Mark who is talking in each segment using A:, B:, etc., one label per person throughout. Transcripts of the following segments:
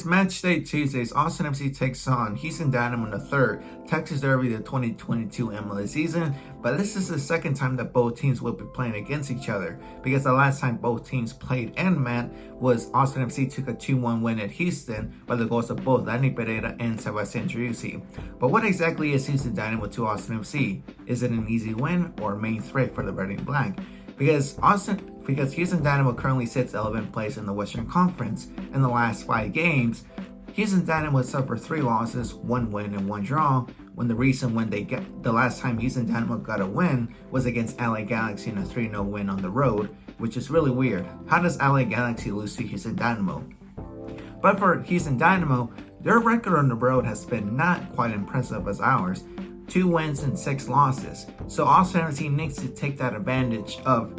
A: match day Tuesdays, Austin FC takes on Houston Dynamo in the third Texas Derby of the 2022 MLS season, but this is the second time that both teams will be playing against each other, because the last time both teams played and met was Austin FC took a 2-1 win at Houston by the goals of both Dani Pereira and Sebastian Driussi. But what exactly is Houston Dynamo to Austin FC? Is it an easy win or a main threat for the Red and Black? Because Houston Dynamo currently sits 11th place in the Western Conference. In the last 5 games, Houston Dynamo has suffered 3 losses, 1 win and 1 draw, when the recent win the last time Houston Dynamo got a win was against LA Galaxy in a 3-0 win on the road, which is really weird. How does LA Galaxy lose to Houston Dynamo? But for Houston Dynamo, their record on the road has been not quite impressive as ours. 2 wins and 6 losses. So Austin FC needs to take that advantage of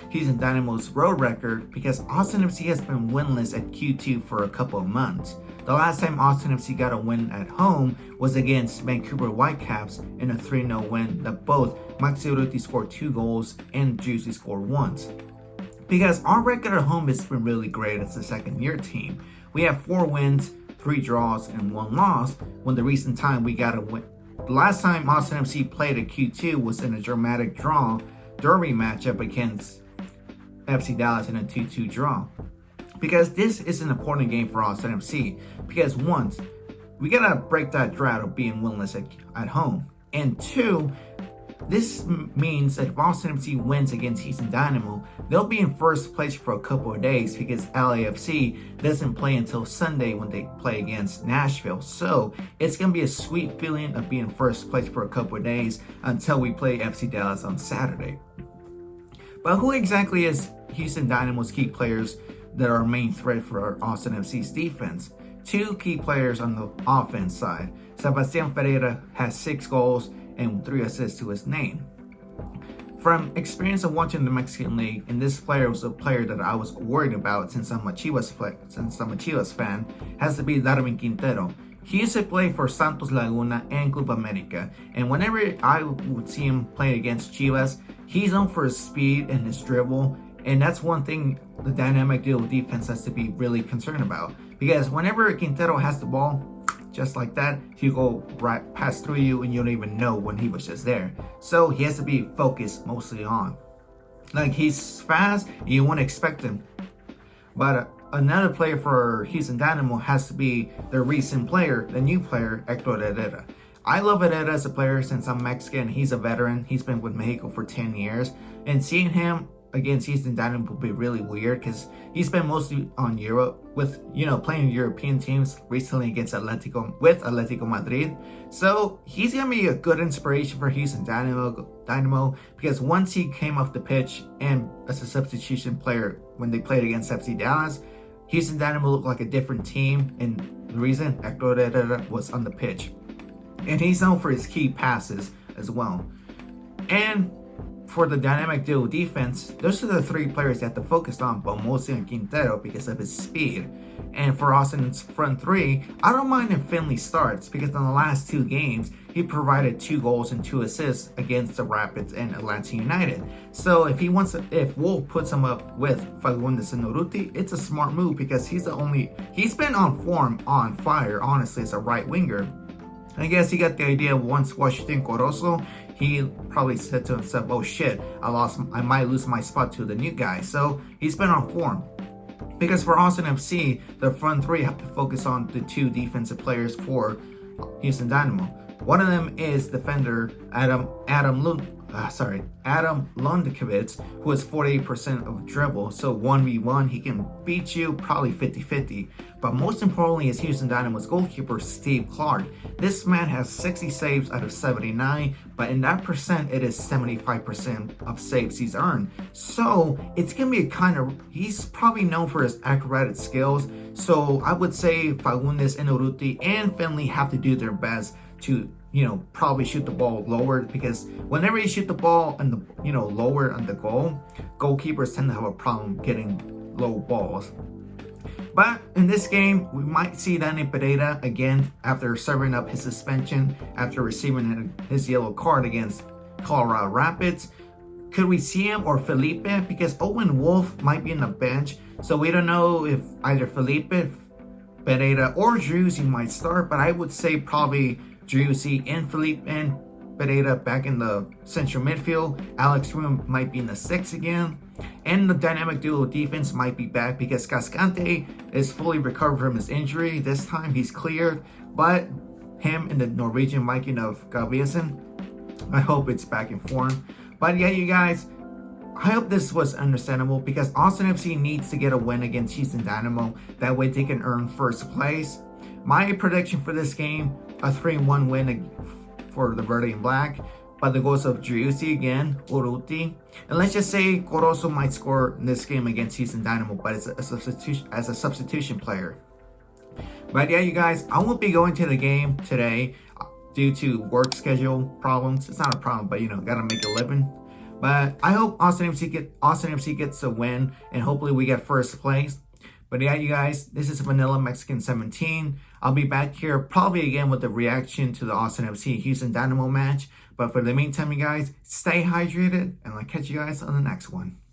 A: Houston Dynamo's road record, because Austin FC has been winless at Q2 for a couple of months. The last time Austin FC got a win at home was against Vancouver Whitecaps in a 3-0 win that both Maxi Urruti scored 2 goals and Driussi scored once. Because our record at home has been really great as a second-year team. We have 4 wins, 3 draws, and 1 loss, when the recent time we got a win. The last time Austin FC played at Q2 was in a dramatic draw derby matchup against FC Dallas in a 2-2 draw. Because this is an important game for Austin FC. Because once, we gotta break that drought of being winless at home. And 2, this means that if Austin FC wins against Houston Dynamo, they'll be in first place for a couple of days, because LAFC doesn't play until Sunday when they play against Nashville. So it's going to be a sweet feeling of being first place for a couple of days until we play FC Dallas on Saturday. But who exactly is Houston Dynamo's key players that are main threat for Austin FC's defense? 2 key players on the offense side. Sebastian Pereira has 6 goals and 3 assists to his name. From experience of watching the Mexican League, and this player was a player that I was worried about since I'm a Chivas fan, has to be Daruman Quintero. He used to play for Santos Laguna and Club America, and whenever I would see him play against Chivas, he's known for his speed and his dribble, and that's one thing the dynamic duo defense has to be really concerned about. Because whenever Quintero has the ball, just like that, he'll go right past through you and you don't even know when he was just there. So he has to be focused mostly on. Like, he's fast, you wouldn't expect him. But another player for Houston Dynamo has to be the recent player, the new player, Hector Herrera. I love Herrera as a player since I'm Mexican. He's a veteran. He's been with Mexico for 10 years. And seeing him against Houston Dynamo will be really weird, because he's been mostly on Europe with, playing European teams recently against Atletico Madrid. So he's gonna be a good inspiration for Houston Dynamo, because once he came off the pitch and as a substitution player when they played against FC Dallas, Houston Dynamo looked like a different team, and the reason Hector Herrera was on the pitch. And he's known for his key passes as well. And for the dynamic duo defense, those are the 3 players you have to focus on, but mostly on Quintero because of his speed. And for Austin's front 3, I don't mind if Finley starts, because in the last 2 games, he provided 2 goals and 2 assists against the Rapids and Atlanta United. So if Wolf puts him up with Fagundes and Urruti, it's a smart move, because he's been on form, on fire, honestly, as a right winger. I guess he got the idea once Washington Corozo, he probably said to himself, oh shit, I might lose my spot to the new guy. So he's been on form. Because for Austin FC, the front 3 have to focus on the 2 defensive players for Houston Dynamo. One of them is defender Adam Lundkvist, who has 48% of dribble. So 1v1, he can beat you probably 50-50. But most importantly is Houston Dynamo's goalkeeper, Steve Clark. This man has 60 saves out of 79, but in that percent, it is 75% of saves he's earned. So it's going to be he's probably known for his acrobatic skills. So I would say Fagundes and Urruti and Finley have to do their best to, probably shoot the ball lower, because whenever you shoot the ball and lower on the goal, goalkeepers tend to have a problem getting low balls. But in this game, we might see Dani Pereira again after serving up his suspension after receiving his yellow card against Colorado Rapids. Could we see him or Felipe? Because Owen Wolf might be in the bench, so we don't know if either Felipe Pereira or Driussi might start, but I would say probably Driussi and Felipe and Pereira back in the central midfield. Alex Room might be in the 6 again. And the dynamic duo defense might be back because Cascante is fully recovered from his injury. This time he's cleared, but him and the Norwegian Viking of Gaviasen, I hope it's back in form. But yeah, you guys, I hope this was understandable because Austin FC needs to get a win against Houston Dynamo. That way they can earn first place. My prediction for this game, a 3-1 win for the Verde and Black. By the goals of Driussi again, Urruti. And let's just say Corozo might score in this game against Houston Dynamo, but it's as a substitution player. But yeah, you guys, I won't be going to the game today due to work schedule problems. It's not a problem, but gotta make a living. But I hope Austin FC gets a win, and hopefully we get first place. But yeah, you guys, this is Vanilla Mexican 17. I'll be back here probably again with the reaction to the Austin FC Houston Dynamo match. But for the meantime, you guys, stay hydrated, and I'll catch you guys on the next one.